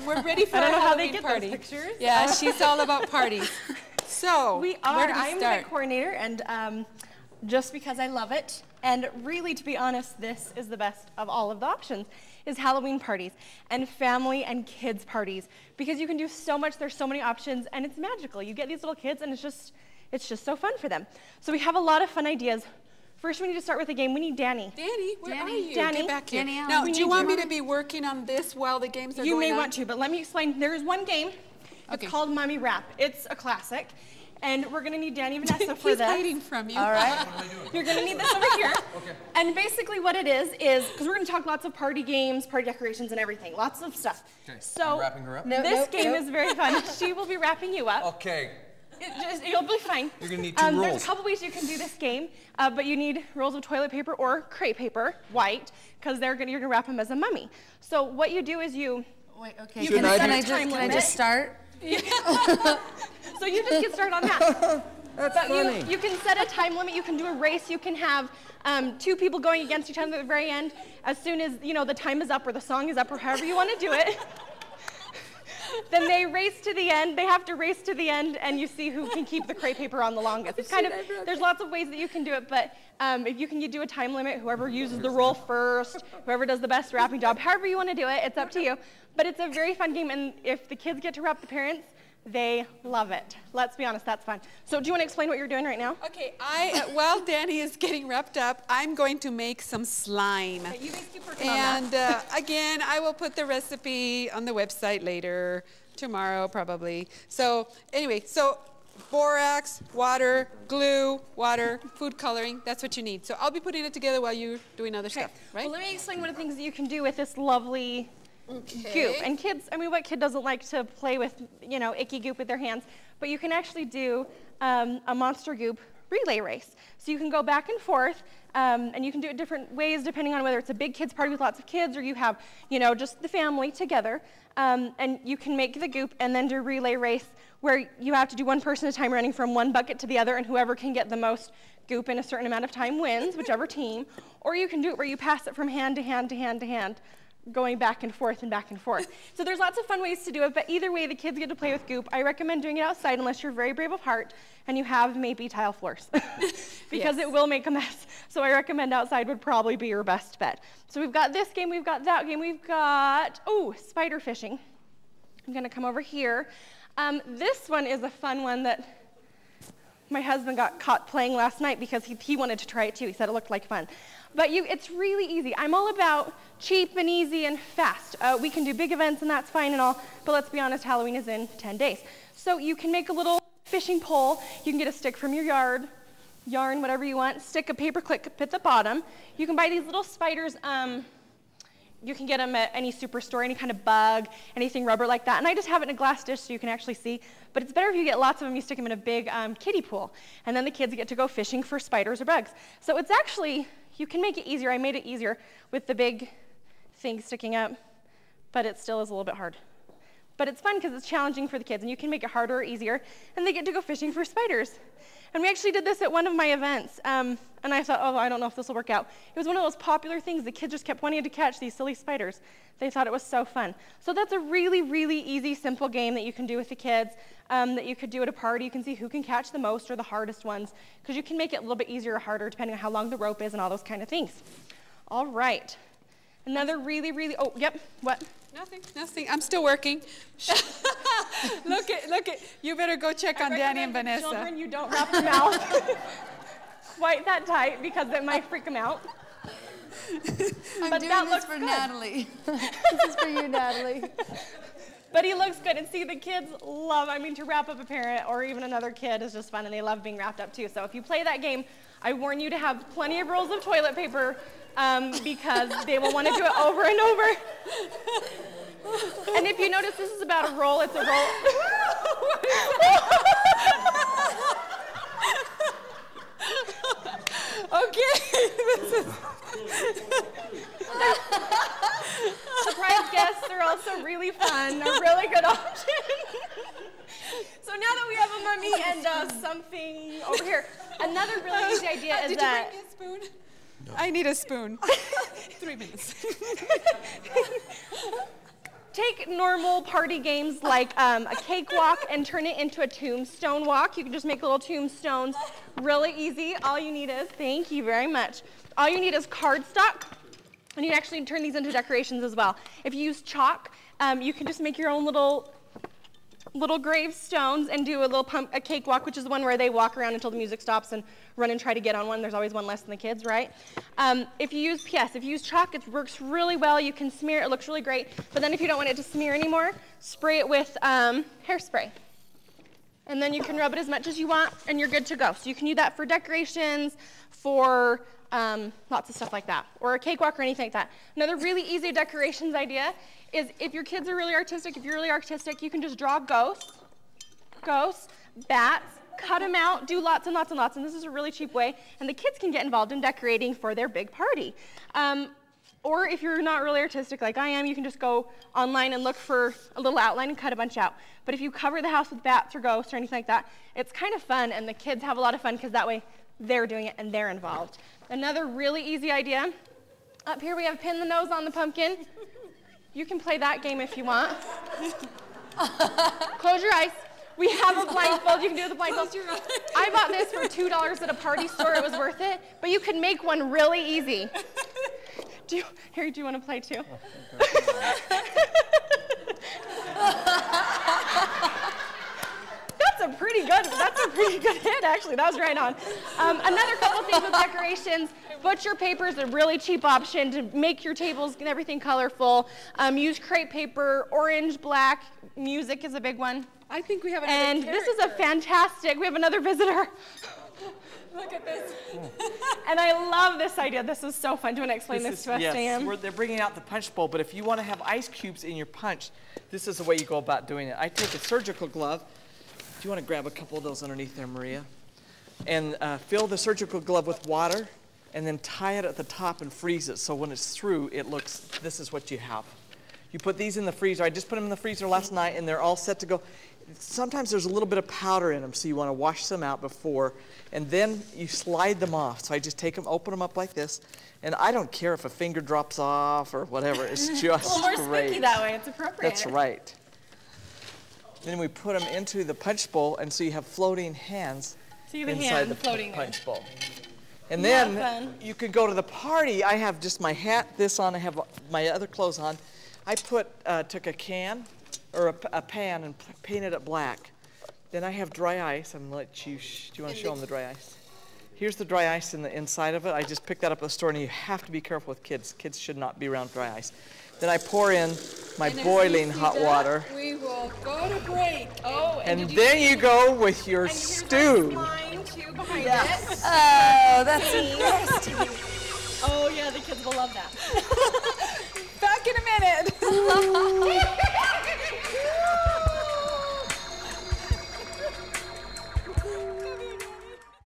We're ready for I don't know how they Halloween get party. those pictures. Yeah, she's all about parties. So, we are. where do we I'm the start? event coordinator, and just because I love it, and really, to be honest, this is the best of all of the options, is Halloween parties and family and kids parties, because you can do so much. There's so many options, and it's magical. You get these little kids, and it's just so fun for them. So we have a lot of fun ideas. First, we need to start with a game. We need Danny. Danny, where are you? Danny. Get back here. Danny, now, do you want me you. to be working on this while the games are going on? You may want to, but let me explain. There is one game. It's Okay. called Mommy Rap. It's a classic, and we're going to need Danny and Vanessa for He's this. hiding from you. All right. You're going to need this over here. Okay. And basically what it is because we're going to talk lots of party games, party decorations, and everything. Lots of stuff. Okay. So I'm wrapping her up? this game is very fun. She will be wrapping you up. Okay. You'll be fine. You're going to need two rolls. There's a couple ways you can do this game, but you need rolls of toilet paper or crepe paper, white, because you're going to wrap them as a mummy. So what you do is you... Wait, okay. Can I just start? So you just get started on that. That's But funny. you can set a time limit. You can do a race. You can have two people going against each other at the very end. As soon as the time is up or the song is up or however you want to do it, then they race to the end. They have to race to the end, and you see who can keep the crepe paper on the longest. It's there's lots of ways that you can do it, but if you can do a time limit, whoever uses the roll first, whoever does the best wrapping job, however you want to do it, it's up to you. But it's a very fun game, and if the kids get to wrap the parents, they love it. Let's be honest, that's fun. So do you want to explain what you're doing right now? Okay, while Danny is getting wrapped up, I'm going to make some slime. Okay, you guys keep working on And that. again, I will put the recipe on the website later, tomorrow probably. So anyway, borax, water, glue, water, food coloring, that's what you need. So I'll be putting it together while you're doing other stuff, right? Well, let me explain one of the things that you can do with this lovely goop. And kids, what kid doesn't like to play with, icky goop with their hands? But you can actually do a monster goop relay race. So you can go back and forth, and you can do it different ways depending on whether it's a big kids party with lots of kids or you have, just the family together. And you can make the goop and then do a relay race where you have to do one person at a time running from one bucket to the other, and whoever can get the most goop in a certain amount of time wins, whichever team. Or you can do it where you pass it from hand to hand to hand to hand, going back and forth and back and forth. So there's lots of fun ways to do it, but either way, the kids get to play with goop. I recommend doing it outside unless you're very brave of heart and you have maybe tile floors, because it will make a mess. So I recommend outside would probably be your best bet. So we've got this game, we've got that game, we've got, spider fishing. I'm gonna come over here. This one is a fun one that my husband got caught playing last night because he wanted to try it too. He said it looked like fun. But it's really easy. I'm all about cheap and easy and fast. We can do big events and that's fine and all, but let's be honest, Halloween is in 10 days. So you can make a little fishing pole. You can get a stick from your yard, yarn, whatever you want, stick a paper clip at the bottom. You can buy these little spiders. You can get them at any superstore, any kind of bug, anything rubber like that. And I just have it in a glass dish so you can actually see. But it's better if you get lots of them, you stick them in a big kiddie pool. And then the kids get to go fishing for spiders or bugs. So it's actually, you can make it easier. I made it easier with the big thing sticking up, but it still is a little bit hard. But it's fun because it's challenging for the kids, and you can make it harder or easier, and they get to go fishing for spiders. And we actually did this at one of my events, and I thought, I don't know if this will work out. It was one of those popular things. The kids just kept wanting to catch these silly spiders. They thought it was so fun. So that's a really, really easy, simple game that you can do with the kids, that you could do at a party. You can see who can catch the most or the hardest ones, because you can make it a little bit easier or harder depending on how long the rope is and all those kind of things. All right. Another really, really, what? Nothing. I'm still working. Look at, you better go check on Danny and Vanessa. Children, you don't wrap your mouth quite that tight because it might freak them out. I'm doing this for Natalie. This is for you, Natalie. But he looks good, and see, the kids love, to wrap up a parent or even another kid is just fun, and they love being wrapped up too. So if you play that game, I warn you to have plenty of rolls of toilet paper, because they will want to do it over and over. And if you notice, this is about a roll. It's a roll. Okay. Surprise guests are also really fun. A really good option. So now that we have a mummy and something over here, another really easy idea is that... Did you bring me a spoon? No. I need a spoon. 3 minutes. Take normal party games like a cakewalk and turn it into a tombstone walk. You can just make little tombstones, really easy. All you need is, thank you very much. All you need is cardstock, and you can actually turn these into decorations as well. If you use chalk, you can just make your own little gravestones and do a cakewalk, which is the one where they walk around until the music stops and run and try to get on one. There's always one less than the kids, right? If you use chalk, it works really well. You can smear it. It looks really great. But then if you don't want it to smear anymore, spray it with hairspray. And then you can rub it as much as you want, and you're good to go. So you can use that for decorations, for lots of stuff like that, or a cakewalk or anything like that. Another really easy decorations idea is if your kids are really artistic, if you're really artistic, you can just draw ghosts, bats, cut them out, do lots and lots and lots, and this is a really cheap way, and the kids can get involved in decorating for their big party. Or if you're not really artistic like I am, you can just go online and look for a little outline and cut a bunch out. But if you cover the house with bats or ghosts or anything like that, it's kind of fun, and the kids have a lot of fun because that way they're doing it and they're involved. Another really easy idea, up here we have pin the nose on the pumpkin. You can play that game if you want. Close your eyes. We have a blindfold. You can do it with a blindfold. I bought this for $2 at a party store. It was worth it. But you can make one really easy. Do you want to play too? That's a pretty good hit, actually. That was right on. Another couple things with decorations. Butcher paper is a really cheap option to make your tables and everything colorful. Use crepe paper, orange, black. Music is a big one. I think we have another character. And this is a fantastic, we have another visitor. Look at this. And I love this idea. This is so fun. Do you want to explain this to us, yes, Sam? They're bringing out the punch bowl, but if you want to have ice cubes in your punch, this is the way you go about doing it. I take a surgical glove. Do you want to grab a couple of those underneath there, Maria? And fill the surgical glove with water, and then tie it at the top and freeze it. So when it's through, it looks, this is what you have. You put these in the freezer. I just put them in the freezer last night, and they're all set to go. Sometimes there's a little bit of powder in them, so you want to wash them out before, and then you slide them off. So I just take them, open them up like this, and I don't care if a finger drops off or whatever. It's just well, we're great. spooky that way. It's appropriate. That's right. Then we put them into the punch bowl, and so you have floating hands inside the punch bowl. And then you could go to the party. I have just my hat, this on. I have my other clothes on. I took a can or a pan and painted it black. Then I have dry ice. I'm gonna let you. Do you want to show them the dry ice? Here's the dry ice in the inside of it. I just picked that up at the store, and you have to be careful with kids. Kids should not be around dry ice. Then I pour in my boiling hot water. We will go to break. Oh, and then you go with your stew. Yes. Oh, that's nasty. Oh yeah, the kids will love that. Back in a minute.